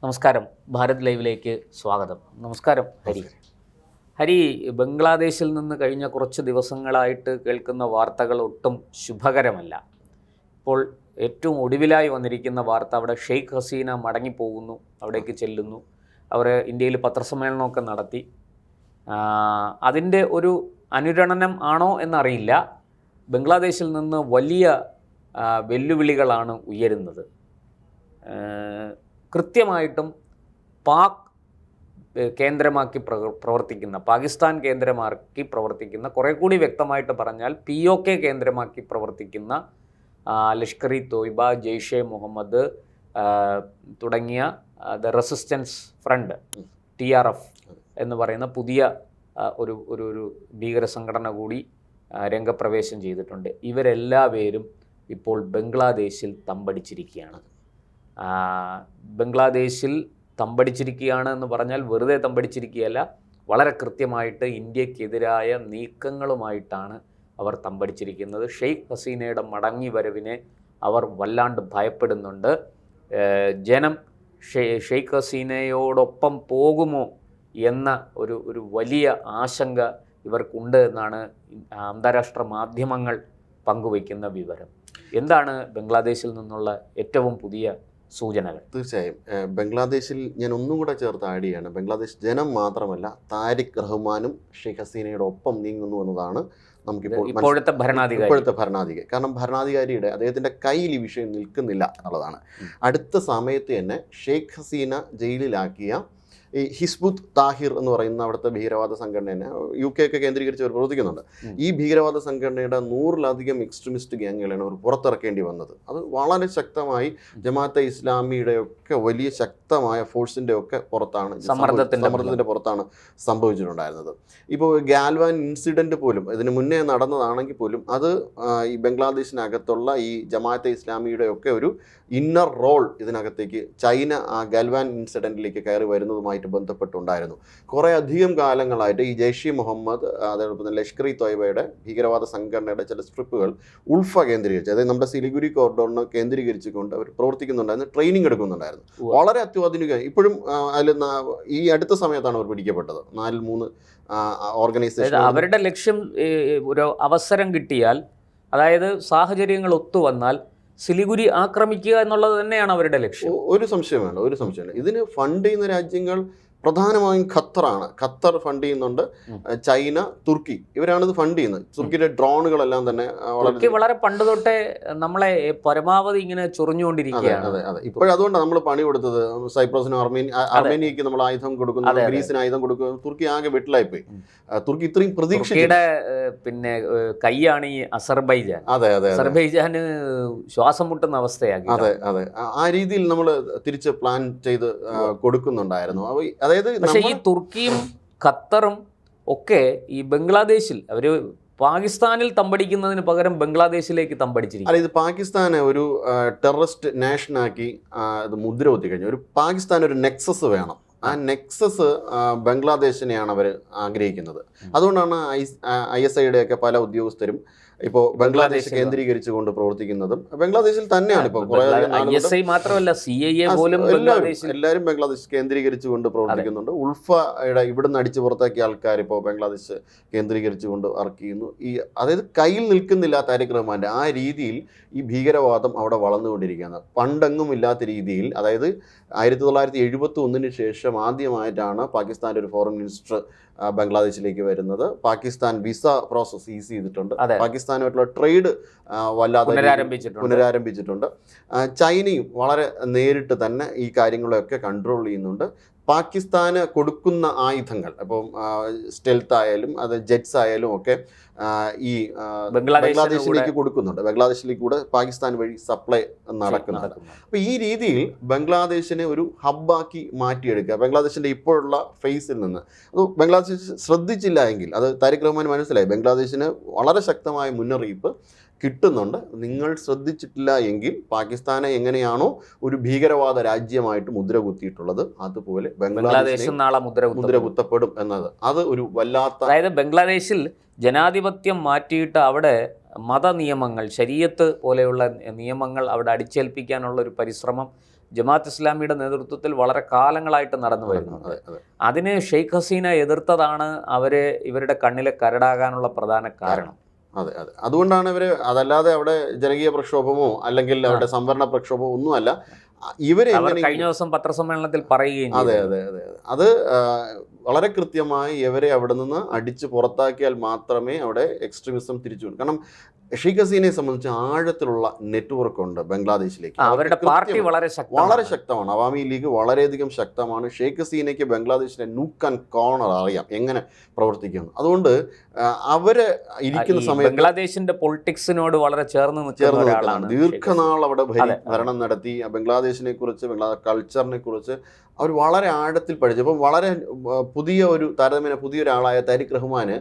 നമസ്കാരം, ഭാരത് ലൈവിലേക്ക് സ്വാഗതം. നമസ്കാരം ഹരി. ഹരി, ബംഗ്ലാദേശിൽ നിന്ന് കഴിഞ്ഞ കുറച്ച് ദിവസങ്ങളായിട്ട് കേൾക്കുന്ന വാർത്തകൾ ഒട്ടും ശുഭകരമല്ല. ഇപ്പോൾ ഏറ്റവും ഒടുവിലായി വന്നിരിക്കുന്ന വാർത്ത, അവിടെ ഷെയ്ഖ് ഹസീന മടങ്ങിപ്പോകുന്നു, അവിടേക്ക് ചെല്ലുന്നു. അവർ ഇന്ത്യയിൽ പത്രസമ്മേളനമൊക്കെ നടത്തി. അതിൻ്റെ ഒരു അനുരണനം ആണോ എന്നറിയില്ല. ബംഗ്ലാദേശിൽ നിന്ന് വലിയ വെല്ലുവിളികളാണ് ഉയരുന്നത്. കൃത്യമായിട്ടും പാക് കേന്ദ്രമാക്കി പ്രവർത്തിക്കുന്ന, പാകിസ്ഥാൻ കേന്ദ്രമാക്കി പ്രവർത്തിക്കുന്ന, കുറേ കൂടി വ്യക്തമായിട്ട് പറഞ്ഞാൽ POK കേന്ദ്രമാക്കി പ്രവർത്തിക്കുന്ന ലഷ്കർ ഇ തോയ്ബ, ജെയ്ഷെ മുഹമ്മദ് തുടങ്ങിയ ദ റെസിസ്റ്റൻസ് ഫ്രണ്ട് TRF എന്ന് പറയുന്ന പുതിയ ഒരു ഭീകര സംഘടന കൂടി രംഗപ്രവേശം ചെയ്തിട്ടുണ്ട്. ഇവരെല്ലാവരും ഇപ്പോൾ ബംഗ്ലാദേശിൽ തമ്പടിച്ചിരിക്കുകയാണ്. ബംഗ്ലാദേശിൽ തമ്പടിച്ചിരിക്കുകയാണ് എന്ന് പറഞ്ഞാൽ വെറുതെ തമ്പടിച്ചിരിക്കുകയല്ല, വളരെ കൃത്യമായിട്ട് ഇന്ത്യക്കെതിരായ നീക്കങ്ങളുമായിട്ടാണ് അവർ തമ്പടിച്ചിരിക്കുന്നത്. ഷെയ്ഖ് ഹസീനയുടെ മടങ്ങി വരവിനെ അവർ വല്ലാണ്ട് ഭയപ്പെടുന്നുണ്ട്. ജനം ഷെയ്ഖ് ഹസീനയോടൊപ്പം പോകുമോ എന്ന ഒരു വലിയ ആശങ്ക ഇവർക്കുണ്ട് എന്നാണ് അന്താരാഷ്ട്ര മാധ്യമങ്ങൾ പങ്കുവയ്ക്കുന്ന വിവരം. എന്താണ് ബംഗ്ലാദേശിൽ നിന്നുള്ള ഏറ്റവും പുതിയ സൂചനകൾ? തീർച്ചയായും ബംഗ്ലാദേശിൽ ഞാൻ ഒന്നും കൂടെ ചേർത്ത് ആഡ് ചെയ്യാണ്. ബംഗ്ലാദേശ് ജനം മാത്രമല്ല, താരിഖ് റഹ്മാനും ഷെയ്ഖ് ഹസീനയുടെ ഒപ്പം നീങ്ങുന്നു എന്നതാണ് നമുക്കിപ്പോൾ ഇപ്പോഴത്തെ ഭരണാധികാരി. കാരണം ഭരണാധികാരിയുടെ അദ്ദേഹത്തിൻ്റെ കയ്യിൽ ഈ വിഷയം നിൽക്കുന്നില്ല എന്നുള്ളതാണ്. അടുത്ത സമയത്ത് തന്നെ ഷെയ്ഖ് ഹസീന ജയിലിലാക്കിയ ഈ ഹിസ്ബുത്ത് താഹിർ എന്ന് പറയുന്ന അവിടുത്തെ ഭീകരവാദ സംഘടന UK ഒക്കെ കേന്ദ്രീകരിച്ച് അവർ പ്രവർത്തിക്കുന്നുണ്ട്. ഈ ഭീകരവാദ സംഘടനയുടെ 100-ലധികം എക്സ്ട്രീമിസ്റ്റ് ഗ്യാങ്ങുകളാണ് അവർ പുറത്തിറക്കേണ്ടി വന്നത്. അത് വളരെ ശക്തമായി ജമാഅത്തെ ഇസ്ലാമിയുടെ ഒക്കെ വലിയ ശക്തമായ ഫോഴ്സിൻ്റെ ഒക്കെ പുറത്താണ്, സമ്മർദ്ദത്തിൻ്റെ പുറത്താണ് സംഭവിച്ചിട്ടുണ്ടായിരുന്നത്. ഇപ്പോൾ ഗാൽവാൻ ഇൻസിഡൻറ്റ് പോലും ഇതിന് മുന്നേ നടന്നതാണെങ്കിൽ പോലും അത് ഈ ബംഗ്ലാദേശിനകത്തുള്ള ഈ ജമാഅത്തെ ഇസ്ലാമിയുടെ ഒക്കെ ഒരു ഇന്നർ റോൾ ഇതിനകത്തേക്ക് ചൈന ആ ഗാൽവാൻ ഇൻസിഡൻറ്റിലേക്ക് കയറി വരുന്നതുമായിട്ട് ബന്ധപ്പെട്ടുണ്ടായിരുന്നു. കുറേ അധികം കാലങ്ങളായിട്ട് ഈ ജെയ്ഷെ മുഹമ്മദ്, അതേപോലെ തന്നെ ലഷ്കർ ഇ തോയ്ബയുടെ ഭീകരവാദ സംഘടനയുടെ ചില സ്ട്രിപ്പുകൾ ഉൾഫ കേന്ദ്രീകരിച്ച്, അതായത് നമ്മുടെ സിലിഗുരി കോറിഡോറിനെ കേന്ദ്രീകരിച്ചുകൊണ്ട് അവർ പ്രവർത്തിക്കുന്നുണ്ടായിരുന്നു, ട്രെയിനിങ് എടുക്കുന്നുണ്ടായിരുന്നു. വളരെ അത്യാധുനിക. ഇപ്പോഴും അതിൽ ഈ അടുത്ത സമയത്താണ് അവർ പിടിക്കപ്പെട്ടത്. 4-3 ഓർഗനൈസേഷൻ. അവരുടെ ലക്ഷ്യം ഒരു അവസരം കിട്ടിയാൽ, അതായത് സാഹചര്യങ്ങൾ ഒത്തുവന്നാൽ സിലിഗുരി ആക്രമിക്കുക എന്നുള്ളത് തന്നെയാണ് അവരുടെ ലക്ഷ്യം. ഒരു സംശയമാണ്. ഇതിന് ഫണ്ട് ചെയ്യുന്ന രാജ്യങ്ങൾ പ്രധാനമായും ഖത്തറാണ്. ഖത്തർ ഫണ്ട് ചെയ്യുന്നുണ്ട്, ചൈന, തുർക്കി, ഇവരാണ് ഇത് ഫണ്ട് ചെയ്യുന്നത്. തുർക്കിയുടെ ഡ്രോണുകളെല്ലാം തന്നെ വളരെ പണ്ട് തൊട്ടേ നമ്മളെ പരമാവധി ഇങ്ങനെ ചൊറിഞ്ഞുകൊണ്ടിരിക്കുകയാണ്. അതെ. ഇപ്പോഴതുകൊണ്ടാണ് നമ്മൾ പണി കൊടുത്തത്. സൈപ്രസിനും അർമേനിയയ്ക്ക് നമ്മൾ ആയുധം കൊടുക്കുന്നു, ഗ്രീസിന് ആയുധം കൊടുക്കുന്നു. തുർക്കി ആകെ വെട്ടിലായിപ്പോയി. തുർക്കി ഇത്രയും പ്രതീക്ഷയുടെ പിന്നെ കൈയാണ് ഈ അസർബൈജാൻ. അസർബൈജാന് ശ്വാസം മുട്ടുന്ന അവസ്ഥയാക്കി. അതെ. ആ രീതിയിൽ നമ്മൾ തിരിച്ച് പ്ലാൻ ചെയ്ത് കൊടുക്കുന്നുണ്ടായിരുന്നു. പക്ഷേ ഈ തുർക്കിയും ഖത്തറും ഒക്കെ ഈ ബംഗ്ലാദേശിൽ അവർ പാകിസ്ഥാനിൽ തമ്പടിക്കുന്നതിന് പകരം ബംഗ്ലാദേശിലേക്ക് തമ്പടിച്ചിരിക്കും. അല്ല, ഇത് പാകിസ്ഥാനെ ഒരു ടെററിസ്റ്റ് നാഷനാക്കി ഇത് മുദ്ര കുത്തി കഴിഞ്ഞു. പാകിസ്ഥാൻ ഒരു നെക്സസ് വേണം. ആ നെക്സസ് ബംഗ്ലാദേശിനെയാണ് അവർ ആഗ്രഹിക്കുന്നത്. അതുകൊണ്ടാണ് ISIയുടെ ഒക്കെ പല ഉദ്യോഗസ്ഥരും ഇപ്പോൾ ബംഗ്ലാദേശ് കേന്ദ്രീകരിച്ചുകൊണ്ട് പ്രവർത്തിക്കുന്നതും ബംഗ്ലാദേശിൽ തന്നെയാണ്. ഇപ്പോൾ മാത്രമല്ല CIA പോലും എല്ലാവരും ബംഗ്ലാദേശ് കേന്ദ്രീകരിച്ചുകൊണ്ട് പ്രവർത്തിക്കുന്നുണ്ട്. ഉൾഫയുടെ ഇവിടുന്ന് അടിച്ചു പുറത്താക്കിയ ആൾക്കാർ ഇപ്പോൾ ബംഗ്ലാദേശ് കേന്ദ്രീകരിച്ചുകൊണ്ട് വർക്ക് ചെയ്യുന്നു. അതായത് കയ്യിൽ നിൽക്കുന്നില്ല താരിഖ് റഹ്മാൻ്റെ. ആ രീതിയിൽ ഈ ഭീകരവാദം അവിടെ വളർന്നുകൊണ്ടിരിക്കുകയാണ്. പണ്ടെങ്ങും ഇല്ലാത്ത രീതിയിൽ. അതായത് 1971 ശേഷം ആദ്യമായിട്ടാണ് പാകിസ്ഥാൻ്റെ ഒരു ഫോറിൻ മിനിസ്റ്റർ ബംഗ്ലാദേശിലേക്ക് വരുന്നത്. പാകിസ്ഥാൻ വിസ പ്രോസസ് ഈസി ചെയ്തിട്ടുണ്ട്. പാകിസ്ഥാനുമായിട്ടുള്ള ട്രേഡ് വല്ലാതെ പുനരാരംഭിച്ചിട്ടുണ്ട്. ചൈനയും വളരെ നേരിട്ട് തന്നെ ഈ കാര്യങ്ങളൊക്കെ കൺട്രോൾ ചെയ്യുന്നുണ്ട്. പാകിസ്ഥാന് കൊടുക്കുന്ന ആയുധങ്ങൾ, അപ്പം സ്റ്റെൽത്ത് ആയാലും അത് ജെറ്റ്സ് ആയാലും ഒക്കെ ഈ ബംഗ്ലാദേശിലേക്ക് കൊടുക്കുന്നുണ്ട്. ബംഗ്ലാദേശിലേക്ക് കൂടെ പാകിസ്ഥാൻ വഴി സപ്ലൈ നടക്കുന്നുണ്ട്. അപ്പോൾ ഈ രീതിയിൽ ബംഗ്ലാദേശിനെ ഒരു ഹബ്ബാക്കി മാറ്റിയെടുക്കുക. ബംഗ്ലാദേശിൻ്റെ ഇപ്പോഴുള്ള ഫേസിൽ നിന്ന് അത് ബംഗ്ലാദേശ് ശ്രദ്ധിച്ചില്ല എങ്കിൽ, അത് താരിഖ് റഹ്മാൻ മനസ്സിലായി, ബംഗ്ലാദേശിന് വളരെ ശക്തമായ മുന്നറിയിപ്പ് കിട്ടുന്നുണ്ട്. നിങ്ങൾ ശ്രദ്ധിച്ചിട്ടില്ല എങ്കിൽ പാകിസ്ഥാനെ എങ്ങനെയാണോ ഒരു ഭീകരവാദ രാജ്യമായിട്ട് മുദ്ര കുത്തിയിട്ടുള്ളത്, അതുപോലെ ബംഗ്ലാദേശ് നാളെ മുദ്ര കുത്തപ്പെടും എന്നത് അത് ഒരു വല്ലാത്ത. അതായത് ബംഗ്ലാദേശിൽ ജനാധിപത്യം മാറ്റിയിട്ട് അവിടെ മത നിയമങ്ങൾ, ശരീഅത്ത് പോലെയുള്ള നിയമങ്ങൾ അവിടെ അടിച്ചേൽപ്പിക്കാനുള്ള ഒരു പരിശ്രമം ജമാഅത്ത് ഇസ്ലാമിയുടെ നേതൃത്വത്തിൽ വളരെ കാലങ്ങളായിട്ട് നടന്നു വരുന്നുണ്ട്. അതിന് ഷെയ്ഖ് ഹസീന എതിർത്തതാണ് ഇവരുടെ കണ്ണിലെ കരടാകാനുള്ള പ്രധാന കാരണം. അതെ. അതുകൊണ്ടാണ് ഇവര്, അതല്ലാതെ അവിടെ ജനകീയ പ്രക്ഷോഭമോ അല്ലെങ്കിൽ അവരുടെ സംവരണ പ്രക്ഷോഭമോ ഒന്നുമല്ല. ഇവര് കഴിഞ്ഞ ദിവസം പത്രസമ്മേളനത്തിൽ പറയുകയും അതെ അത് വളരെ കൃത്യമായി ഇവരെ അവിടെ നിന്ന് അടിച്ച് പുറത്താക്കിയാൽ മാത്രമേ അവിടെ എക്സ്ട്രീമിസം തിരിച്ചു. കാരണം ഷെയ്ഖ് ഹസീനയെ സംബന്ധിച്ച് ആഴത്തിലുള്ള നെറ്റ്വർക്ക് ഉണ്ട് ബംഗ്ലാദേശിലേക്ക്. അവരുടെ പാർട്ടി വളരെ ശക്തമാണ്. അവാമി ലീഗ് വളരെയധികം ശക്തമാണ്. ഷെയ്ഖ് ഹസീനയ്ക്ക് ബംഗ്ലാദേശിലെ നൂക്ക് ആൻഡ് കോർണർ അറിയാം എങ്ങനെ പ്രവർത്തിക്കുന്നു. അതുകൊണ്ട് അവര് ഇരിക്കുന്ന സമയത്ത് ബംഗ്ലാദേശിന്റെ പൊളിറ്റിക്സിനോട് വളരെ ചേർന്ന് നിൽക്കുന്ന ദീർഘനാൾ അവിടെ ഭരണം നടത്തി. ബംഗ്ലാദേശിനെ കുറിച്ച്, കൾച്ചറിനെ കുറിച്ച് അവർ വളരെ ആഴത്തിൽ പഠിച്ചു. അപ്പം വളരെ താരതമ്യേന പുതിയൊരാളായ താരിഖ് റഹ്മാന്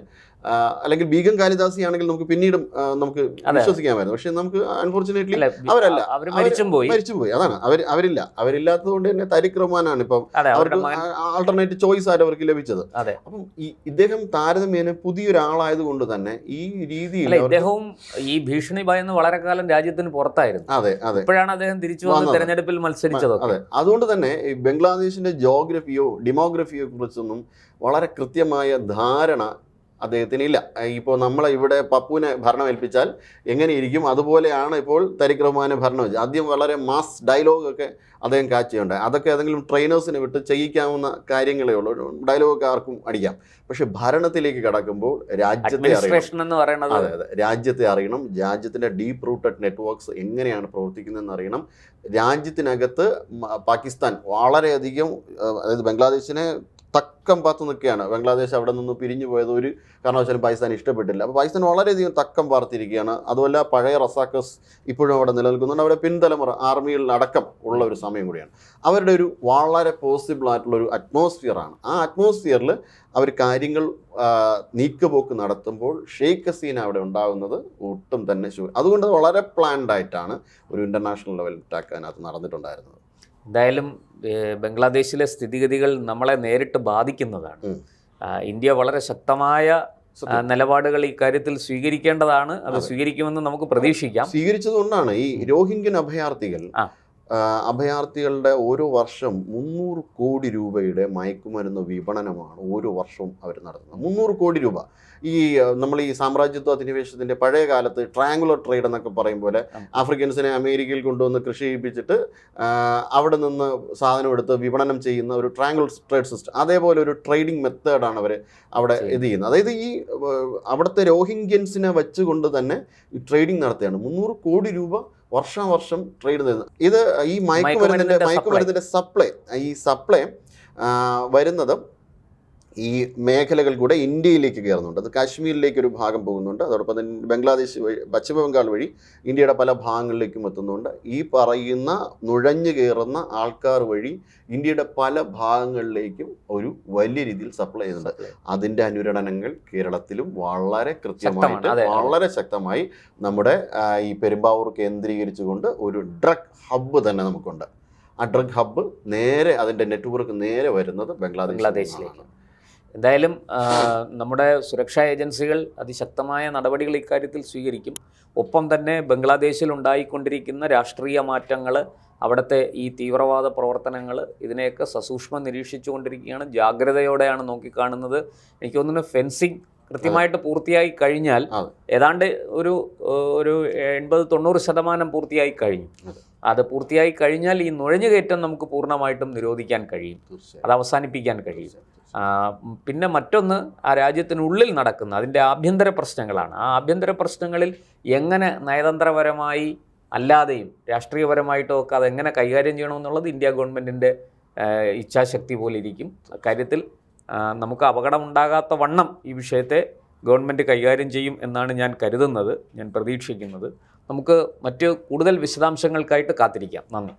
അല്ലെങ്കിൽ ബീഗം കാലിദാസി ആണെങ്കിൽ നമുക്ക് പിന്നീടും നമുക്ക് വിശ്വസിക്കാമായിരുന്നു. പക്ഷെ നമുക്ക് അൺഫോർച്ചുനേറ്റ്ലി മരിച്ചുപോയി. അതാണ് അവരില്ലാത്തത് കൊണ്ട് തന്നെ താരിഖ് റഹ്മാനാണ് ഇപ്പം അവർക്ക് ആൾട്ടർനേറ്റീവ് ചോയ്സ് ആയിട്ട് അവർക്ക് ലഭിച്ചത്. അപ്പം ഇദ്ദേഹം താരതമ്യേന പുതിയൊരാളായത് കൊണ്ട് തന്നെ ഈ രീതിയിൽ അദ്ദേഹവും ഈ ഭീഷണി ഭയന്ന് വളരെ കാലം രാജ്യത്തിന് പുറത്തായിരുന്നു. അതെ. ഇപ്പോഴാണ് അദ്ദേഹം തിരിച്ചു വന്ന് തെരഞ്ഞെടുപ്പിൽ മത്സരിച്ചത്. അതെ. അതുകൊണ്ട് തന്നെ ഈ ബംഗ്ലാദേശിന്റെ ജോഗ്രഫിയോ ഡെമോഗ്രഫിയോ കുറിച്ചൊന്നും വളരെ കൃത്യമായ ധാരണ അദ്ദേഹത്തിന് ഇല്ല. ഇപ്പോൾ നമ്മളെ ഇവിടെ പപ്പുവിനെ ഭരണം ഏൽപ്പിച്ചാൽ എങ്ങനെയിരിക്കും അതുപോലെയാണ് ഇപ്പോൾ താരിഖ് റഹ്മാനെ ഭരണം വെച്ചത്. ആദ്യം വളരെ മാസ് ഡയലോഗൊക്കെ അദ്ദേഹം കാച്ച് ചെയ്യണ്ടായി. അതൊക്കെ ഏതെങ്കിലും ട്രെയിനേഴ്സിനെ വിട്ട് ചെയ്യിക്കാവുന്ന കാര്യങ്ങളേ ഉള്ളൂ. ഡയലോഗൊക്കെ ആർക്കും അടിക്കാം. പക്ഷെ ഭരണത്തിലേക്ക് കടക്കുമ്പോൾ രാജ്യത്തെ അറിയണം. രാജ്യത്തിൻ്റെ ഡീപ്പ് റൂട്ടഡ് നെറ്റ്വർക്ക്സ് എങ്ങനെയാണ് പ്രവർത്തിക്കുന്നതെന്ന് അറിയണം. രാജ്യത്തിനകത്ത് പാകിസ്ഥാൻ വളരെയധികം, അതായത് ബംഗ്ലാദേശിനെ തക്കം പാത്ത് നിൽക്കുകയാണ്. ബംഗ്ലാദേശ് അവിടെ നിന്ന് പിരിഞ്ഞു പോയത് ഒരു കാരണവശാലും പാകിസ്ഥാൻ ഇഷ്ടപ്പെട്ടില്ല. അപ്പോൾ പാകിസ്ഥാൻ വളരെയധികം തക്കം പാർത്തിരിക്കുകയാണ്. അതുമല്ല പഴയ റസാക്കസ് ഇപ്പോഴും അവിടെ നിലനിൽക്കുന്നുണ്ട്. അവിടെ പിൻതലമുറ ആർമിയിൽ അടക്കം ഉള്ള ഒരു സമയം കൂടിയാണ്. അവരുടെ ഒരു വളരെ പോസിബിൾ ആയിട്ടുള്ളൊരു അറ്റ്മോസ്ഫിയറാണ്. ആ അറ്റ്മോസ്ഫിയറിൽ അവർ കാര്യങ്ങൾ നീക്കുപോക്ക് നടത്തുമ്പോൾ ഷെയ്ഖ് ഹസീന അവിടെ ഉണ്ടാകുന്നത് ഒട്ടും തന്നെ അതുകൊണ്ട് വളരെ പ്ലാൻഡ് ആയിട്ടാണ് ഒരു ഇൻ്റർനാഷണൽ ലെവൽ അറ്റാക്ക് അതിനകത്ത് നടന്നിട്ടുണ്ടായിരുന്നത്. എന്തായാലും ബംഗ്ലാദേശിലെ സ്ഥിതിഗതികൾ നമ്മളെ നേരിട്ട് ബാധിക്കുന്നതാണ്. ഇന്ത്യ വളരെ ശക്തമായ നിലപാടുകൾ ഇക്കാര്യത്തിൽ സ്വീകരിക്കേണ്ടതാണ്. അത് സ്വീകരിക്കുമെന്ന് നമുക്ക് പ്രതീക്ഷിക്കാം. സ്വീകരിച്ചതുകൊണ്ടാണ് ഈ രോഹിംഗ്യൻ അഭയാർത്ഥികളുടെ ഓരോ വർഷം 300 കോടി രൂപയുടെ മയക്കുമരുന്ന് വിപണനമാണ് ഓരോ വർഷവും അവർ നടത്തുന്നത്. 300 കോടി രൂപ. നമ്മൾ ഈ സാമ്രാജ്യത്വ അധിനിവേശത്തിൻ്റെ പഴയ കാലത്ത് ട്രയാങ്കുലർ ട്രേഡ് എന്നൊക്കെ പറയും പോലെ ആഫ്രിക്കൻസിനെ അമേരിക്കയിൽ കൊണ്ടുവന്ന് കൃഷി ചെയ്യിപ്പിച്ചിട്ട് അവിടെ നിന്ന് സാധനം എടുത്ത് വിപണനം ചെയ്യുന്ന ഒരു ട്രയാങ്കുലർ ട്രേഡ് സിസ്റ്റം, അതേപോലെ ഒരു ട്രേഡിംഗ് മെത്തേഡാണ് അവർ അവിടെ ഇത് ചെയ്യുന്നത്. അതായത് ഈ അവിടുത്തെ രോഹിംഗ്യൻസിനെ വെച്ചുകൊണ്ട് തന്നെ ഈ ട്രേഡിംഗ് നടത്തുകയാണ്. 300 കോടി രൂപ വർഷം ട്രേഡ് ചെയ്യുന്നത്. ഇത് ഈ മയക്കുമരുന്നിൻ്റെ സപ്ലൈ വരുന്നത് ഈ മേഖലകൾ കൂടെ ഇന്ത്യയിലേക്ക് കയറുന്നുണ്ട്. അത് കാശ്മീരിലേക്ക് ഒരു ഭാഗം പോകുന്നുണ്ട്. അതോടൊപ്പം തന്നെ ബംഗ്ലാദേശ് വഴി, പശ്ചിമ ബംഗാൾ വഴി ഇന്ത്യയുടെ പല ഭാഗങ്ങളിലേക്കും എത്തുന്നുണ്ട്. ഈ പറയുന്ന നുഴഞ്ഞു കയറുന്ന ആൾക്കാർ വഴി ഇന്ത്യയുടെ പല ഭാഗങ്ങളിലേക്കും ഒരു വലിയ രീതിയിൽ സപ്ലൈ ചെയ്യുന്നുണ്ട്. അതിൻ്റെ അനുരണനങ്ങൾ കേരളത്തിലും വളരെ കൃത്യമായിട്ട് വളരെ ശക്തമായി നമ്മുടെ ഈ പെരുമ്പാവൂർ കേന്ദ്രീകരിച്ചുകൊണ്ട് ഒരു ഡ്രഗ് ഹബ്ബ് തന്നെ നമുക്കുണ്ട്. ആ ഡ്രഗ് ഹബ്ബ് നേരെ അതിൻ്റെ നെറ്റ്വർക്ക് നേരെ വരുന്നത് ബംഗ്ലാദേശിലേക്ക്. എന്തായാലും നമ്മുടെ സുരക്ഷാ ഏജൻസികൾ അതിശക്തമായ നടപടികൾ ഇക്കാര്യത്തിൽ സ്വീകരിക്കും. ഒപ്പം തന്നെ ബംഗ്ലാദേശിൽ ഉണ്ടായിക്കൊണ്ടിരിക്കുന്ന രാഷ്ട്രീയ മാറ്റങ്ങൾ, അവിടുത്തെ ഈ തീവ്രവാദ പ്രവർത്തനങ്ങൾ, ഇതിനെയൊക്കെ സസൂക്ഷ്മം നിരീക്ഷിച്ചുകൊണ്ടിരിക്കുകയാണ്. ജാഗ്രതയോടെയാണ് നോക്കിക്കാണുന്നത്. എനിക്ക് തോന്നുന്നു ഫെൻസിങ് കൃത്യമായിട്ട് പൂർത്തിയായി കഴിഞ്ഞാൽ ഏതാണ്ട് ഒരു 80-90% പൂർത്തിയായി കഴിഞ്ഞു. അത് പൂർത്തിയായി കഴിഞ്ഞാൽ ഈ നുഴഞ്ഞുകയറ്റം നമുക്ക് പൂർണ്ണമായിട്ടും നിരോധിക്കാൻ കഴിയും, അത് അവസാനിപ്പിക്കാൻ കഴിയും. പിന്നെ മറ്റൊന്ന്, ആ രാജ്യത്തിനുള്ളിൽ നടക്കുന്ന അതിൻ്റെ ആഭ്യന്തര പ്രശ്നങ്ങളാണ്. ആ ആഭ്യന്തര പ്രശ്നങ്ങളിൽ എങ്ങനെ നയതന്ത്രപരമായി അല്ലാതെയും രാഷ്ട്രീയപരമായിട്ടും ഒക്കെ അതെങ്ങനെ കൈകാര്യം ചെയ്യണമെന്നുള്ളത് ഇന്ത്യ ഗവൺമെൻറ്റിൻ്റെ ഇച്ഛാശക്തി പോലെ ഇരിക്കും. അക്കാര്യത്തിൽ നമുക്ക് അപകടമുണ്ടാകാത്ത വണ്ണം ഈ വിഷയത്തെ ഗവൺമെൻറ് കൈകാര്യം ചെയ്യും എന്നാണ് ഞാൻ കരുതുന്നത്, ഞാൻ പ്രതീക്ഷിക്കുന്നത്. നമുക്ക് മറ്റ് കൂടുതൽ വിശദാംശങ്ങൾക്കായിട്ട് കാത്തിരിക്കാം. നന്ദി.